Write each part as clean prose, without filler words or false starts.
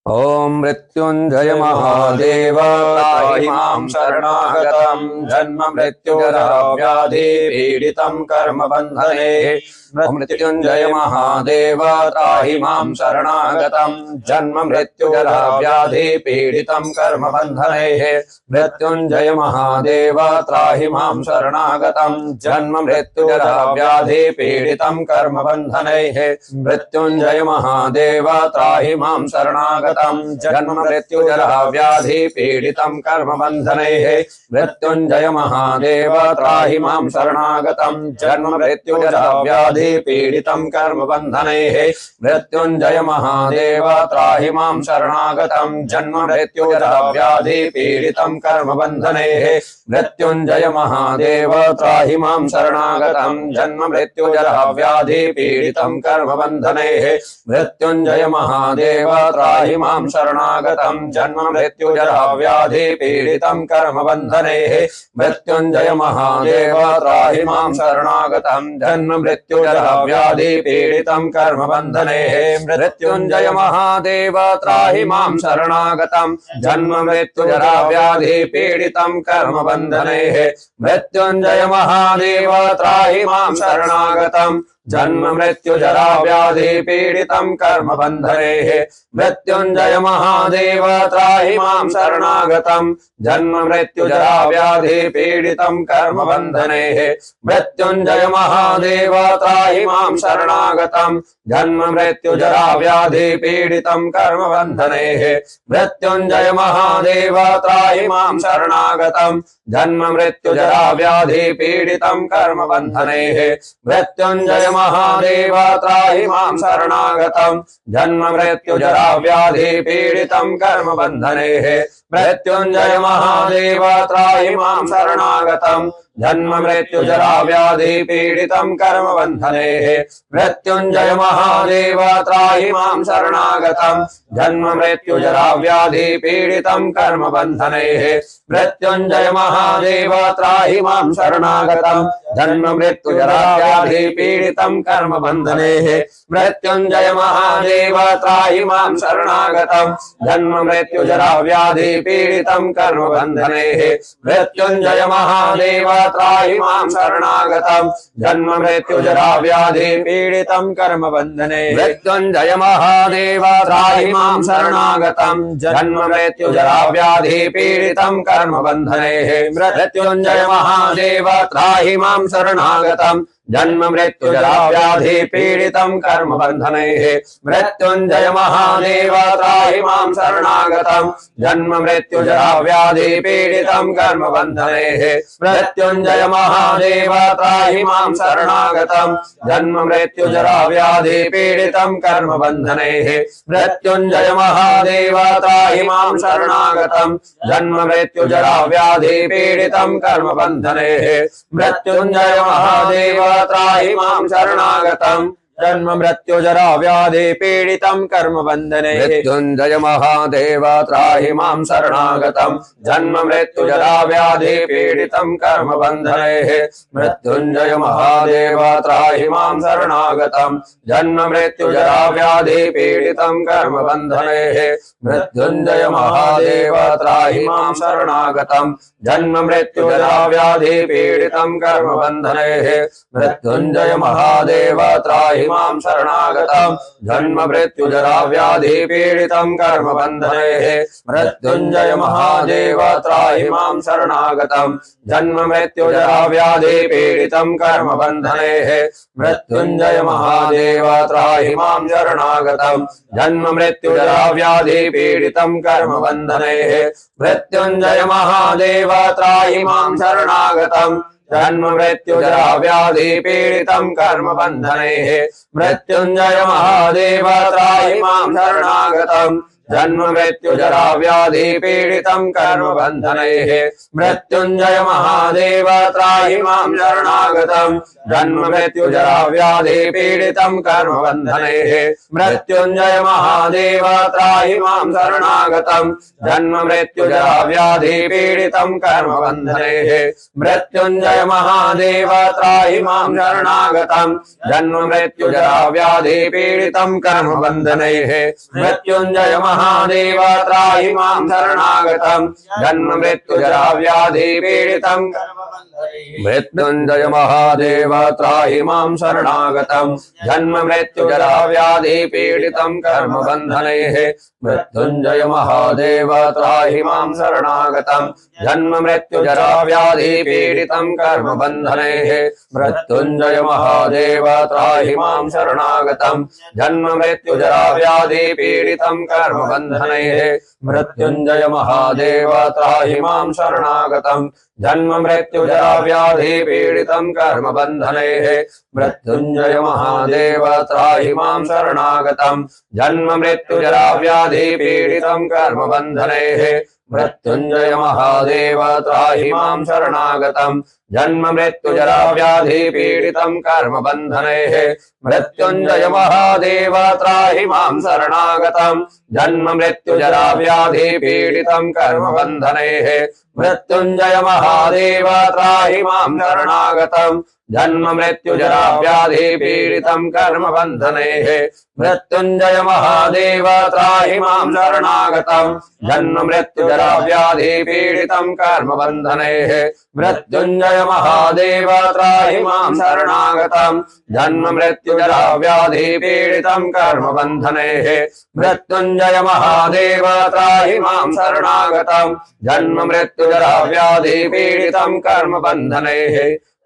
ओम मृत्युंजय महादेव त्राहि मां शरणागतं जन्म मृत्युजरा व्याधि पीडितं कर्म बंधने। ओम मृत्युंजय महादेव त्राहि मां शरणागतं जन्म मृत्युजरा व्याधि पीडितं कर्म बंधने। मृत्युंजय महादेव त्राहि मां शरणागतं जन्म मृत्युजरा व्याधि पीडितं कर्म बंधने। मृत्युंजय महादेव त्राहि मां शरणागतं जन्म मृत्युजरा व्याधि पीडितं कर्म बंधने। मृत्युंजय महादेव त्राहि मां शरणागतं जन्म मृत्युजरा व्याधि पीडितं कर्म बंधने। मृत्युंजय महादेव त्राहि मां शरणागतं जन्म मृत्युजरा व्याधि पीडितं कर्म बंधने। मृत्युंजय महादेव त्राहि मां शरणागतं जन्म मृत्युजरा व्याधि पीडितं कर्म बंधने। मृत्युंजय महादेव त्राहि मां शरणागतं जन्म मृत्युजरा व्याधि पीडितं कर्म बंधने। मृत्युंजय महादेव त्राहि मां शरणागतं जन्म मृत्युजरा व्याधि पीडितं कर्म बंधने। मृत्युंजय महादेव त्राहि मां शरणागतं जन्म मृत्युजरा व्याधि पीडितं कर्म बंधने। मृत्युंजय महादेव त्राहि मां शरणागतं जन्म मृत्युजरा व्याधि पीडितं कर्म बंधने। मृत्युंजय महादेव त्राहि मां शरणागतं जन्म मृत्युजरा व्याधि पीडितं कर्म बंधने। मृत्युंजय महादेव त्राहि मां शरणागतं जन्म मृत्युजरा व्याधि पीडितं कर्म बंधने। मृत्युंजय महादेव त्राहि मां शरणागतं जन्म मृत्युजरा व्याधि पीडितं कर्म बंधने। मृत्युंजय महादेव त्राहि मां शरणागतं जन्म मृत्युजरा व्याधि पीडितं कर्म बंधने। मृत्युंजय महादेव त्राहि मां शरणागतं जन्म मृत्युजरा व्याधि पीडितं कर्म बंधने। मृत्युंजय महादेव त्राहि मां शरणागतं जन्म मृत्युजरा व्याधि पीडितं कर्म बंधने। मृत्युंजय महादेव त्राहि मां शरणागतं जन्म मृत्युजरा व्याधि पीडितं कर्म बंधने। मृत्युंजय महादेव त्राहि मां शरणागतं जन्म मृत्युजरा व्याधि पीडितं कर्म बंधने। मृत्युंजय महादेव त्राहि मां शरणागतं जन्म मृत्युजरा व्याधि पीडितं कर्म बंधने। मृत्युंजय महादेव त्राहि मां शरणागतं जन्म मृत्युजरा व्याधि पीडितं कर्म बंधने। मृत्युंजय महादेव त्राहि मां शरणागतं जन्म मृत्युजरा व्याधि पीडितं कर्म बंधने। मृत्युंजय महादेव त्राहि मां शरणागतं जन्म मृत्युजरा व्याधि पीडितं कर्म बंधने। मृत्युंजय महादेव त्राहि मां शरणागतं जन्म मृत्युजरा व्याधि पीडितं कर्म बंधने। मृत्युंजय महादेव त्राहि मां शरणागतं जन्म मृत्युजरा व्याधि पीडितं कर्म बंधने। मृत्युंजय महादेव त्राहि मां शरणागतं जन्म मृत्युजरा व्याधि पीडितं कर्म बंधने। मृत्युंजय महादेव त्राहि मां शरणागतं जन्म मृत्युजरा व्याधि पीडितं कर्म बंधने। मृत्युंजय महादेव त्राहि मां शरणागतं जन्म मृत्युजरा व्याधि पीडितं कर्म बंधने। मृत्युंजय महादेव त्राहि मां शरणागतं जन्म मृत्युजरा व्याधि पीडितं कर्म बंधने। मृत्युंजय महादेव त्राहि मां शरणागतं जन्म मृत्युजरा व्याधि पीडितं कर्म बंधने। मृत्युंजय महादेव त्राहि मां शरणागतं जन्म मृत्युजरा व्याधि पीडितं कर्म बंधने। मृत्युंजय महादेव त्राहि मां शरणागतं जन्म मृत्युजरा व्याधि पीडितं कर्म बंधने। मृत्युंजय महादेव त्राहि मां शरणागतं जन्म मृत्युजरा व्याधि पीडितं कर्म बंधने। मृत्युंजय महादेव त्राहि मां शरणागतं जन्म मृत्युजरा व्याधि पीडितं कर्म बंधने। मृत्युंजय महादेव त्राहि मां शरणागतं जन्म मृत्युजरा व्याधि पीडितं कर्म बंधने। मृत्युंजय महादेव त्राहि मां शरणागतं जन्म मृत्युजरा व्याधि पीडितं कर्म बंधने। मृत्युंजय महादेव त्राहि मां शरणागतं जन्म मृत्युजरा व्याधि पीडितं कर्म बंधने। मृत्युंजय महादेव त्राहि मां शरणागतम् जन्म मृत्यु जरा व्याधि पीडितम् मृत्युंजय महादेव त्राहि मां शरणागतम् जन्म मृत्यु जरा व्याधि पीडितम् कर्म बन्धनैः मृत्युंजय महादेव त्राहि मां शरणागतम् जन्म मृत्यु जरा व्याधि पीडितम् कर्म बन्धनैः मृत्युंजय महादेव त्राहि मां शरणागतम् जन्म मृत्यु जरा व्याधि पीडितम् कर्म बन्धनैः मृत्युंजय महादेव त्राहि मां शरणागतम् जन्म मृत्यु जरा व्याधि पीडितम् कर्म बन्धनैः मृत्युंजय महादेव त्राहि मां शरणागतम् जन्म मृत्यु जरा व्याधि पीडितम् कर्म बन्धनैः मृत्युंजय महादेव त्राहि मां शरणागतम् जन्म मृत्यु जरा व्याधि पीडितम् कर्म बन्धनैः मृत्युंजय महादेव त्राहि मां शरणागतम् जन्म मृत्यु जरा व्याधि पीडितम् कर्म बन्धनैः मृत्युंजय महादेव त्राहि मां शरणागतम् जन्म मृत्यु जरा व्याधि पीडितम् कर्म बन्धनैः मृत्युंजय महादेव त्राहि मां शरणागतम् जन्म मृत्यु जरा व्याधि पीडितम् कर्म बन्धनैः मृत्युंजय महादेव त्राहि मां शरणागतम् जन्म मृत्यु जरा व्याधि पीडितम् कर्म बन्धनैः मृत्युंजय महादेव त्राहि मां शरणागतम् जन्म मृत्यु जरा व्याधि पीडितम् कर्म बन्धनैः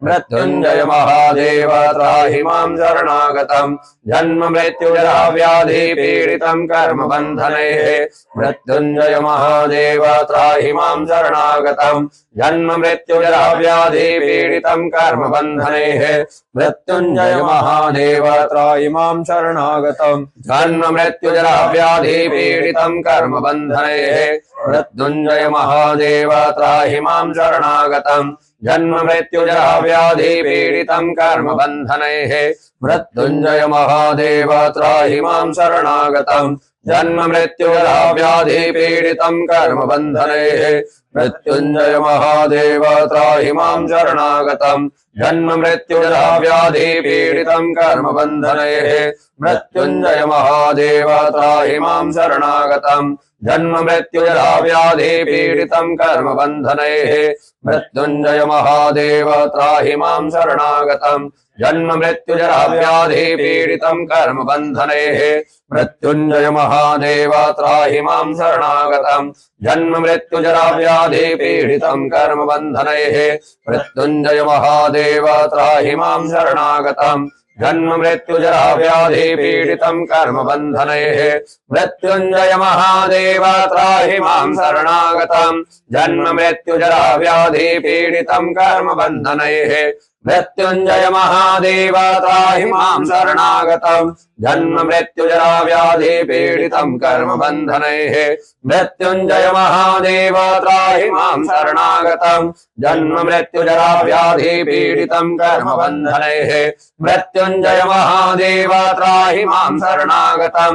मृत्युंजय महादेव त्राहि मां शरणागतम् जन्म मृत्यु जरा व्याधि पीडितम् कर्म बन्धनैः मृत्युंजय महादेव त्राहि मां शरणागतम् जन्म मृत्यु जरा व्याधि पीडितम् कर्म बन्धनैः मृत्युंजय महादेव त्राहि मां शरणागतम् जन्म मृत्यु जरा व्याधि पीडितम् कर्म बन्धनैः मृत्युंजय महादेव त्राहि मां शरणागतम् जन्म मृत्यु जरा व्याधि पीडितम् कर्म बन्धनैः मृत्युंजय महादेव त्राहि मां शरणागतम् जन्म मृत्यु जरा व्याधि पीडितम् कर्म बन्धनैः मृत्युंजय महादेव त्राहि मां शरणागतम् जन्म मृत्यु जरा व्याधि पीडितम् कर्म बन्धनैः मृत्युंजय महादेव त्राहि मां शरणागतम् जन्म मृत्यु जरा व्याधि पीडितम् कर्म बन्धनैः मृत्युंजय महादेव त्राहि मां शरणागतम् जन्म मृत्यु जरा व्याधि पीडितम् कर्म बन्धनैः मृत्युंजय महादेव त्राहि मां शरणागतम् जन्म मृत्यु जरा व्याधि पीडितम् कर्म बन्धनैः मृत्युंजय महादेव त्राहि मां शरणागतम् जन्म मृत्यु जरा व्याधि पीडितम् कर्म बन्धनैः मृत्युंजय महादेव त्राहि मां शरणागतम् जन्म मृत्यु जरा व्याधि पीडितम् कर्म बन्धनैः मृत्युंजय महादेव त्राहि मां शरणागतम् जन्म मृत्यु जरा व्याधि पीडितम् कर्म बन्धनैः मृत्युंजय महादेव त्राहि मां शरणागतम् जन्म मृत्यु जरा व्याधि पीडितम् कर्म बन्धनैः मृत्युंजय महादेव त्राहि मां शरणागतम्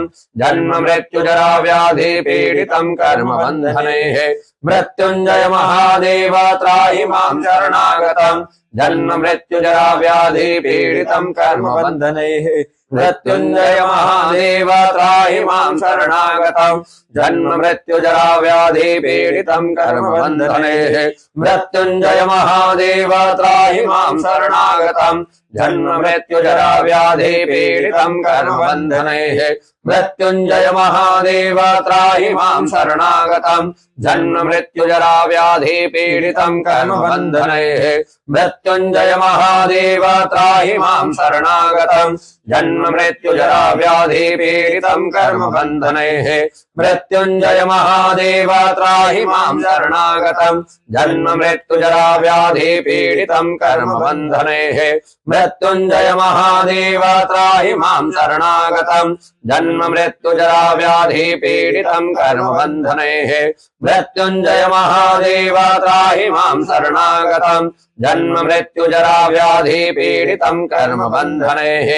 जन्म मृत्यु जरा व्याधि पीडितम् कर्म बन्धनैः मृत्युंजय महादेव त्राहि मां शरणागतम् जन्म मृत्यु जरा व्याधि पीडितम् कर्म बन्धनैः मृत्युंजय महादेव त्राहि मां शरणागतम् जन्म मृत्यु जरा व्याधि पीडितम् कर्म बन्धनैः मृत्युंजय महादेव त्राहि मां शरणागतम् जन्म मृत्यु जरा व्याधि पीडितम् कर्म बन्धनैः मृत्युंजय महादेव त्राहि मां शरणागतम् जन्म मृत्यु जरा व्याधि पीडितम् कर्म बन्धनैः मृत्युंजय महादेव त्राहि मां शरणागतम् जन्म मृत्यु जरा व्याधि पीडितम् कर्म बन्धनैः मृत्युंजय महादेव त्राहि मां शरणागतम् जन्म मृत्यु जरा व्याधि पीडितम् कर्म बन्धनैः मृत्युंजय महादेव त्राहि मां शरणागतम् जन्म मृत्यु जरा व्याधि पीडितम् कर्म बन्धनैः मृत्युंजय महादेव त्राहि मां शरणागतम् जन्म मृत्यु जरा व्याधि पीडितम् कर्म बन्धनैः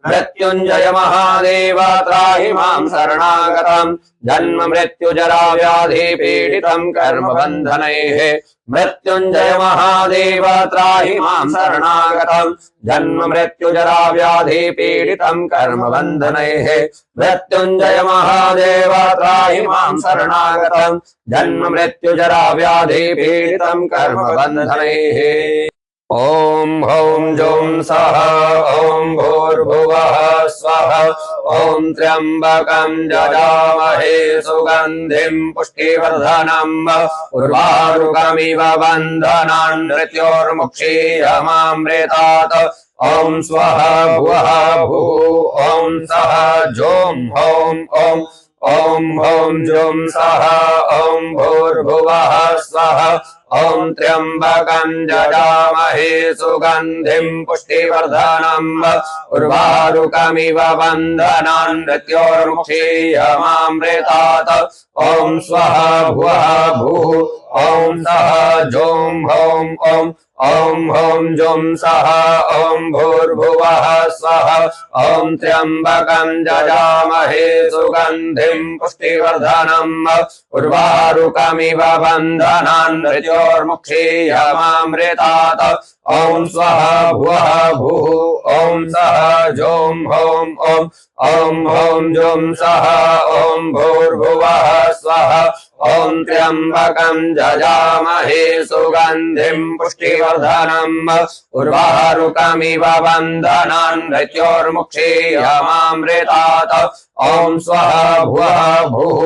मृत्युंजय महादेव त्राहि मां शरणागतम् जन्म मृत्यु जरा व्याधि पीडितं कर्म बंधनैः मृत्युंजय महादेव त्राहि मां शरणागतम् जन्म मृत्यु जरा व्याधि पीडितं कर्म बंधनैः मृत्युंजय महादेव त्राहि मां शरणागतम् जन्म मृत्यु जरा व्याधि पीडितं कर्म बंधनैः। ओम हौं जौं सः ओं भूर्भुवः स्वः ओं त्र्यंबकं यजामहे सुगंधिं पुष्टिवर्धनम् उर्वारुकमिव बन्धनान् मृत्योर्मुक्षीयमामृतात् ओं स्वः भुवः भुः ओं सः जौं हौं ओं ओं हौं जौं सः ओं भूर्भुवः स्वः ओं त्र्यंबकं यजामहे सुगंधिं पुष्टिवर्धनम् उर्वारुकमिव बन्धनान् मृत्योर्मुक्षीयमामृतात् ओं स्वः भुवः भुः ओं सः जौं हौं ओं ओं हौं जौं सः ओं भूर्भुवः स्वः ओं त्र्यंबकं यजामहे सुगंधिं पुष्टिवर्धनम् उर्वारुकमिव बन्धनान् मृत्योर्मुक्षीयमामृतात् ओं स्वः भुवः भुः ओं सः जौं हौं ओं ओं हौं जौं सः ओं भूर्भुवः स्वः ओं त्र्यंबकं यजामहे सुगंधिं पुष्टिवर्धनम् उर्वारुकमिव बन्धनान् मृत्योर्मुक्षीयमामृतात् ओं स्वः भुवः भुः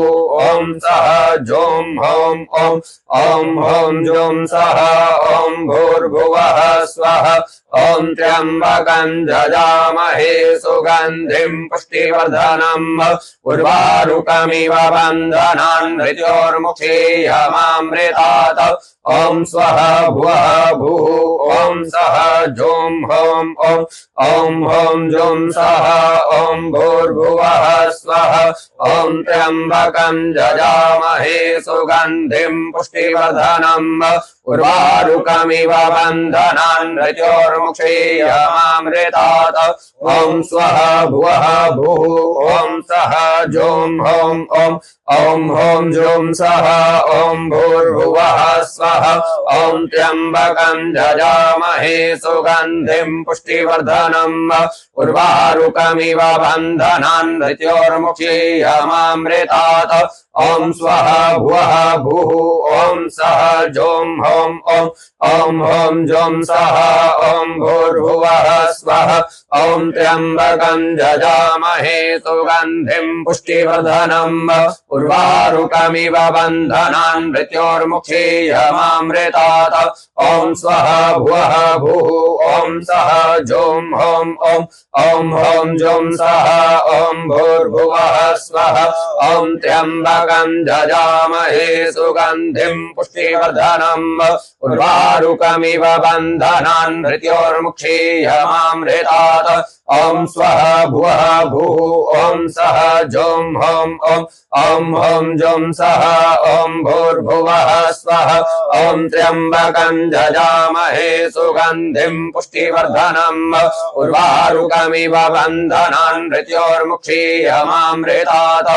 ओं सः जौं हौं ओं ओं हौं जौं सः ओं भूर्भुवः स्वः ओं त्र्यंबकं यजामहे सुगंधिं पुष्टिवर्धनम् उर्वारुकमिव बन्धनान् मृत्योर्मुक्षीयमामृतात् ओं स्वः भुवः भुः ओं सः जौं हौं ओं ओं हौं जौं सः ओं भूर्भुवः स्वः ओं त्र्यंबकं यजामहे सुगंधिं पुष्टिवर्धनम् उर्वारुकमिव बन्धनान् मृत्योर्मुक्षीयमामृतात् ओं स्वः भुवः भुः ओं सः जौं हौं ओं ओं हौं जौं सः ओं भूर्भुवः स्वः ओं त्र्यंबकं यजामहे सुगंधिं पुष्टिवर्धनम् उर्वारुकमिव बन्धनान् मृत्योर्मुक्षीयमामृतात् ओं स्वः भुवः भुः ओं सः जौं हौं ओं ओं हौं जौं सः ओं भूर्भुवः स्वः ओं त्र्यंबकं यजामहे सुगंधिं पुष्टिवर्धनम् उर्वारुकमिव बन्धनान् मृत्योर्मुक्षीयमामृतात् ओं स्वः भुवः भुः ओं सः जौं हौं ओं ओं हौं जौं सः ओं भूर्भुवः स्वः ओं त्र्यंबकं यजामहे सुगंधिं पुष्टिवर्धनम् उर्वारुकमिव बन्धनान् मृत्योर्मुक्षीयमामृतात् ओं स्वः भुवः भुः ओं सः जौं हौं ओं ओं हौं जौं सः ओं भूर्भुवः स्वः ओं त्र्यंबकं यजामहे सुगंधिं पुष्टिवर्धनम् उर्वारुकमिव बन्धनान् मृत्योर्मुक्षीयमामृतात्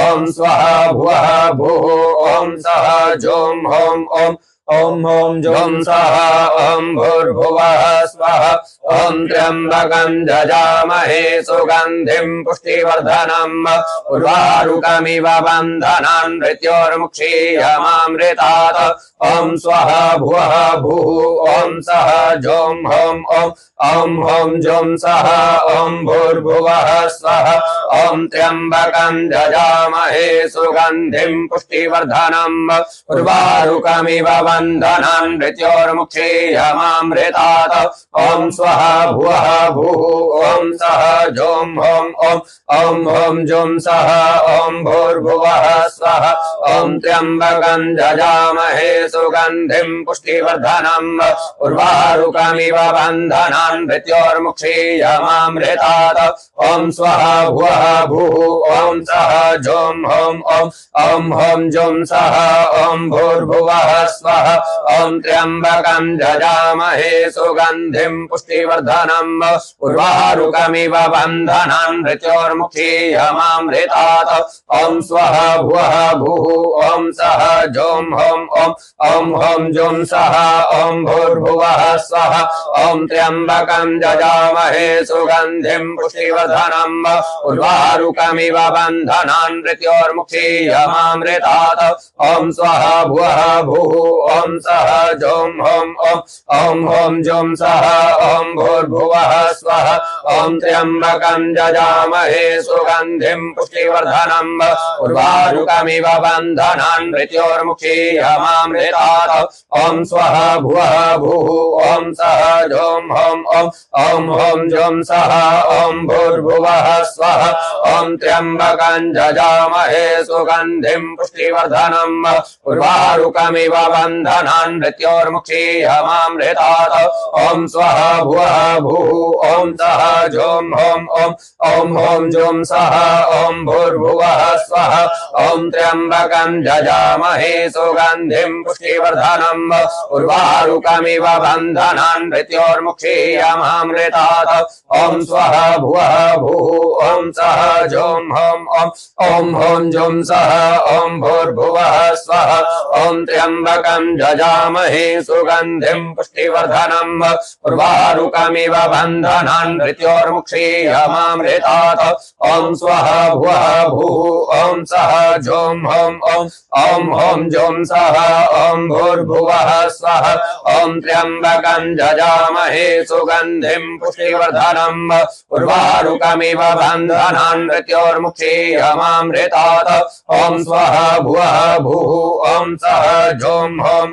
ओं स्वः भुवः भुः ओं सः जौं हौं ओं ओं हौं जौं सः ओं भूर्भुवः स्वः ओं त्र्यंबकं यजामहे सुगंधिं पुष्टिवर्धनम् उर्वारुकमिव बन्धनान् मृत्योर्मुक्षीयमामृतात् ओं स्वः भुवः भुः ओं सः जौं हौं ओं ओं हौं जौं सः ओं भूर्भुवः स्वः ओं त्र्यंबकं यजामहे सुगंधिं पुष्टिवर्धनम् उर्वारुकमिव बन्धनान् मृत्योर्मुक्षीयमामृतात् ओं स्वः भुवः भुः ओं सः जौं हौं ओं ओं हौं जौं सः ओं भूर्भुवः स्वः ओं त्र्यंबकं यजामहे सुगंधिं पुष्टिवर्धनम् उर्वारुकमिव बन्धनान् मृत्योर्मुक्षीयमामृतात् ओं स्वः भुवः भुः ओं सः जौं हौं ओं ओं हौं जौं सः ओं भूर्भुवः स्वः स्वः ॐ त्र्यम्बकं जजामहे सुगन्धिं पुष्टिवर्धनम् उर्वारुकमिव बन्धनान् मृत्योर्मुक्षीयमामृतात् ॐ स्वः भुवः भूः ॐ सः जों हों ॐ हों जुं सः ॐ भूर्भुवः स्वः ॐ त्र्यम्बकं जजामहे सुगन्धिं पुष्टिवर्धनम् उर्वारुकमिव बन्धनान् मृत्योर्मुक्षीयमामृतात् ॐ स्वः भुवः भूः ॐ सः जों हों ॐ हों जुं सः ॐ भूर्भुवः स्वः ॐ त्र्यम्बकं जजामहे सुगन्धिं पुष्टिवर्धनम् उर्वारुकमिव बन्धनान् मृत्योर्मुक्षीयमामृतात् ॐ स्वः भुवः भूः ॐ सः जों हों ॐ हों जुं सः ॐ भूर्भुवः स्वः ॐ त्र्यम्बकं जजामहे सुगन्धिं पुष्टिवर्धनम् उर्वारुकमिव बन्धनान् मृत्योर्मुक्षीयमामृतात् ॐ स्वः भुवः भूः ॐ सः जों हों ॐ हों जुं सः ॐ भूर्भुवः स्वः ॐ त्र्यम्बकं जजामहे सुगन्धिं पुष्टिवर्धनम् उर्वारुकमिव बन्धनान् मृत्योर्मुक्षीयमामृतात् ॐ स्वः भुवः भूः ॐ सः जों हों ॐ हों जुं सः ॐ भूर्भुवः स्वः ॐ त्र्यम्बकं जजामहे सुगन्धिं पुष्टिवर्धनम् उर्वारुकमिव बन्धनान् मृत्योर्मुक्षीयमामृतात् ॐ स्वः भुवः भूः ॐ सः जों हों ॐ हों जुं सः ॐ भूर्भुवः स्वः ॐ त्र्यम्बकं जजामहे सुगन्धिं पुष्टिवर्धनम् उर्वारुकमिव बन्धनान् मृत्योर्मुक्षीयमामृतात् ॐ स्वः भुवः भूः ॐ सः जों हों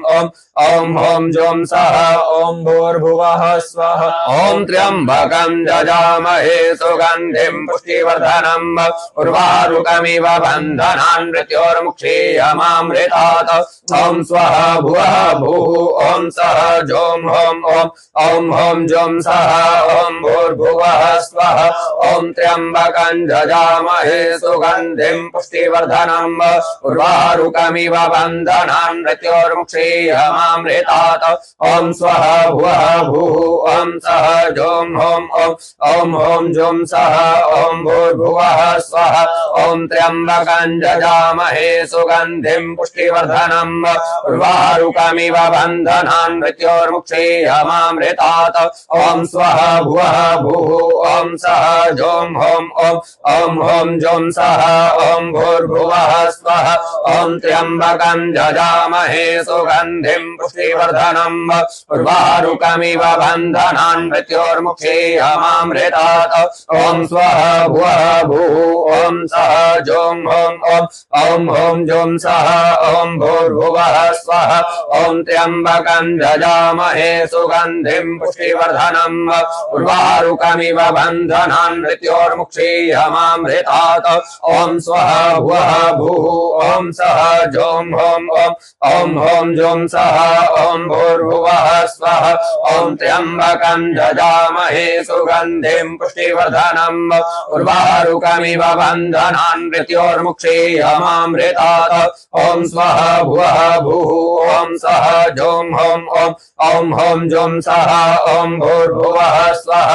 ॐ हों जुं सः ॐ भूर्भुवः स्वः ॐ त्र्यम्बकं जजामहे सुगन्धिं पुष्टिवर्धनम् उर्वारुकमिव बन्धनान् मृत्योर्मुक्षीयमामृतात् ॐ स्वः भुवः भूः ॐ सः जों हों ॐ हों जुं सः ॐ भूर्भुवः स्वः ॐ त्र्यम्बकं जजामहे सुगन्धिं पुष्टिवर्धनम् उर्वारुकमिव बन्धनान् मृत्योर्मुक्षीयमामृतात् ॐ स्वः भुवः भूः ॐ सः जों हों ॐ हों जुं सः ॐ भूर्भुवः स्वः ॐ त्र्यम्बकं जजामहे सुगन्धिं पुष्टिवर्धनम् उर्वारुकमिव बन्धनान् मृत्योर्मुक्षीयमामृतात् ॐ स्वः भुवः भूः ॐ सः जों हों ॐ हों जुं सः ॐ भूर्भुवः स्वः ॐ त्र्यम्बकं जजामहे सुगन्धिं पुष्टिवर्धनम् उर्वारुकमिव बन्धनान् मृत्योर्मुक्षीयमामृतात् ॐ स्वः भुवः भूः ॐ सः जों हों ॐ हों जुं सः ॐ भूर्भुवः स्वः ॐ त्र्यम्बकं जजामहे सुगन्धिं पुष्टिवर्धनम् उर्वारुकमिव बन्धनान् मृत्योर्मुक्षीयमामृतात् ॐ स्वः भुवः भूः ॐ सः जों हों ॐ हों जुं सः ॐ भूर्भुवः स्वः ॐ त्र्यम्बकं जजामहे सुगन्धिं पुष्टिवर्धनम् उर्वारुकमिव बन्धनान् मृत्योर्मुक्षीयमामृतात् ॐ स्वः भुवः भूः ॐ सः जों हों ॐ हों जुं सः ॐ भूर्भुवः स्वः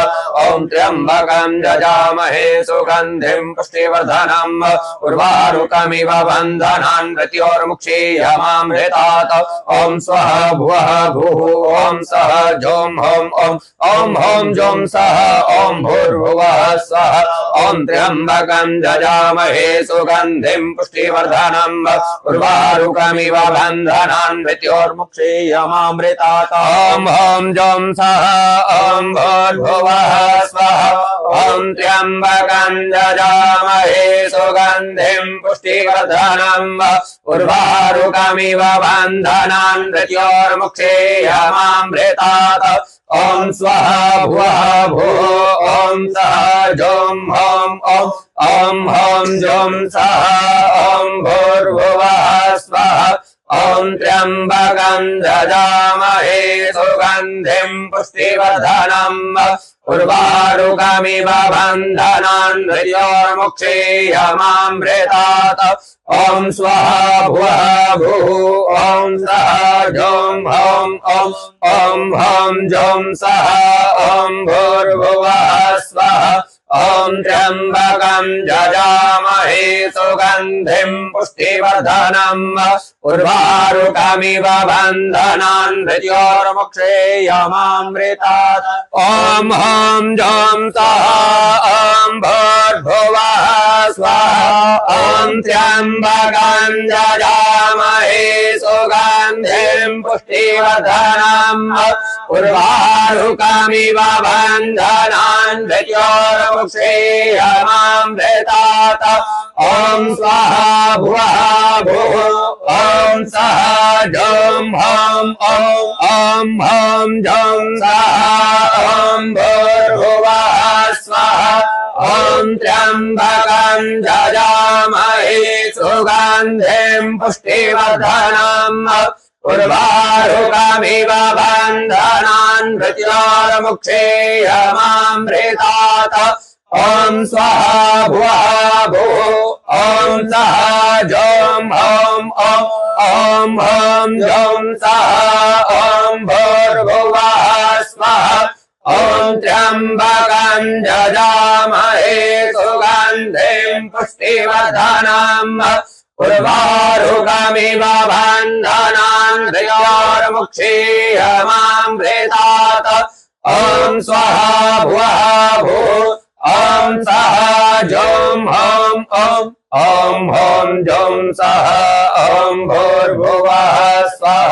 ॐ त्र्यम्बकं जजामहे सुगन्धिं पुष्टिवर्धनम् उर्वारुकमिव बन्धनान् मृत्योर्मुक्षीयमामृतात् ॐ स्वः भुवः भूः ॐ सः जों हों ॐ हों जुं सः ॐ भूर्भुवः स्वः ॐ त्र्यम्बकं जजामहे सुगन्धिं पुष्टिवर्धनम् उर्वारुकमिव बन्धनान् मृत्योर्मुक्षीयमामृतात् ॐ हों जुं सः ॐ भूर्भुवः स्वः ॐ त्र्यम्बकं जजामहे सुगन्धिं पुष्टिवर्धनम् उर्वारुकमिव बन्धनान् मृत्योर्मुक्षीयमामृतात् ॐ स्वः भुवः भूः ॐ सः जों हों ॐ हों जुं सः ॐ भूर्भुवः स्वः ॐ ॐ त्र्यम्बकं यजामहे सुगन्धिं पुष्टिवर्धनम् उर्वारुकमिव बन्धनान् मृत्योर्मुक्षीयमामृतात् ॐ स्वः भुवः भुः ॐ सः जों हौं ॐ हौं जों सः ॐ भूर्भुवः स्वः ॐ त्र्यम्बकं यजामहे सुगन्धिं पुष्टिवर्धनम् उर्वारुकमिव बन्धनान् मृत्योर्मुक्षीयमामृतात् ॐ हौं जों सः ॐ भूर्भुवः स्वः ॐ त्र्यम्बकं यजामहे सुगन्धिं पुष्टिवर्धनम् उर्वारुकमिव बन्धनान् मृत्योर्मुक्षीयमामृतात् ॐ स्वाहा भुवः भुः ॐ सः जों हौं ॐ हौं जों सः ॐ भूर्भुवः स्वः ॐ त्र्यम्बकं यजामहे सुगन्धिं पुष्टिवर्धनम् उर्वारुकमिव बन्धनान् मृत्योर्मुक्षीयमामृतात् ॐ स्वाहा भुवः भुः ॐ सः जों हौं ॐ हौं जों सः ॐ भूर्भुवः स्वः ॐ त्र्यम्बकं यजामहे सुगन्धिं पुष्टिवर्धनम् उर्वारुकमिव बन्धनान् मृत्योर्मुक्षीयमामृतात् ॐ स्वः भुवः भुः ॐ सः जों हौं ॐ हौं जों सः ॐ भूर्भुवः स्वः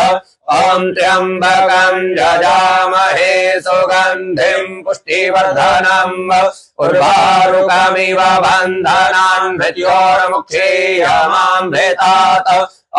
ॐ त्र्यम्बकं यजामहे सुगन्धिं पुष्टिवर्धनम् उर्वारुकमिव बन्धनान् मृत्योर्मुक्षीयमामृतात्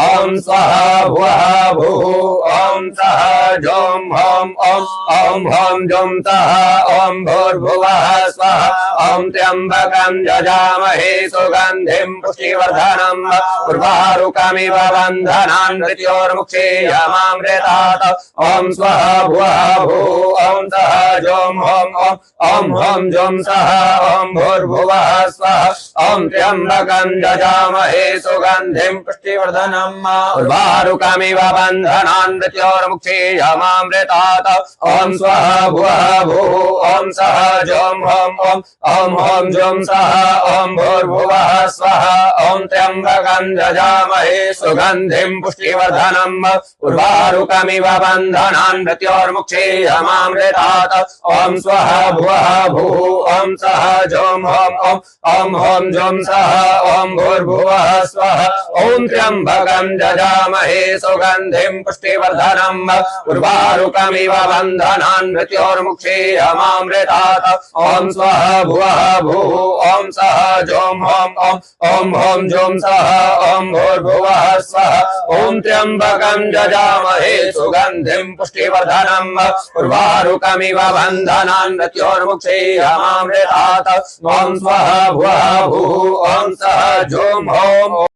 ॐ स्वः भुवः भुः ॐ सः जों हौं ॐ हौं जों सः ॐ भूर्भुवः स्वः ॐ त्र्यम्बकं यजामहे सुगन्धिं पुष्टिवर्धनम् उर्वारुकमिव बन्धनान् मृत्योर्मुक्षीयमामृतात् ॐ स्वः भुवः भुः ॐ सः जों हौं ॐ हौं जों सः ॐ भूर्भुवः स्वः ॐ त्र्यम्बकं यजामहे सुगन्धिं पुष्टिवर्धनम् उर्वारुकमिव बन्धनान् मृत्योर्मुक्षीयमामृतात् ॐ स्वः भुवः भुः ॐ सः जों हौं ॐ हौं जों सः ॐ भूर्भुवः स्वः ॐ त्र्यम्बकं यजामहे सुगन्धिं पुष्टिवर्धनम् उर्वारुकमिव बन्धनान् मृत्योर्मुक्षीयमामृतात् ॐ स्वः भुवः भुः ॐ सः जों हौं ॐ हौं जों सः ॐ भूर्भुवः स्वः ॐ त्र्यम्बकं यजामहे सुगन्धिं पुष्टिवर्धनम् उर्वारुकमिव बन्धनान् मृत्योर्मुक्षीयमामृतात् ॐ स्वः भुवः भुः ॐ सः जों हौं ॐ हौं जों सः ॐ भूर्भुवः स्वः ॐ त्र्यम्बकं यजामहे सुगन्धिं पुष्टिवर्धनम् उर्वारुकमिव बन्धनान् मृत्योर्मुक्षीयमामृतात् ॐ स्वः भुवः भुः ॐ सः जों हौं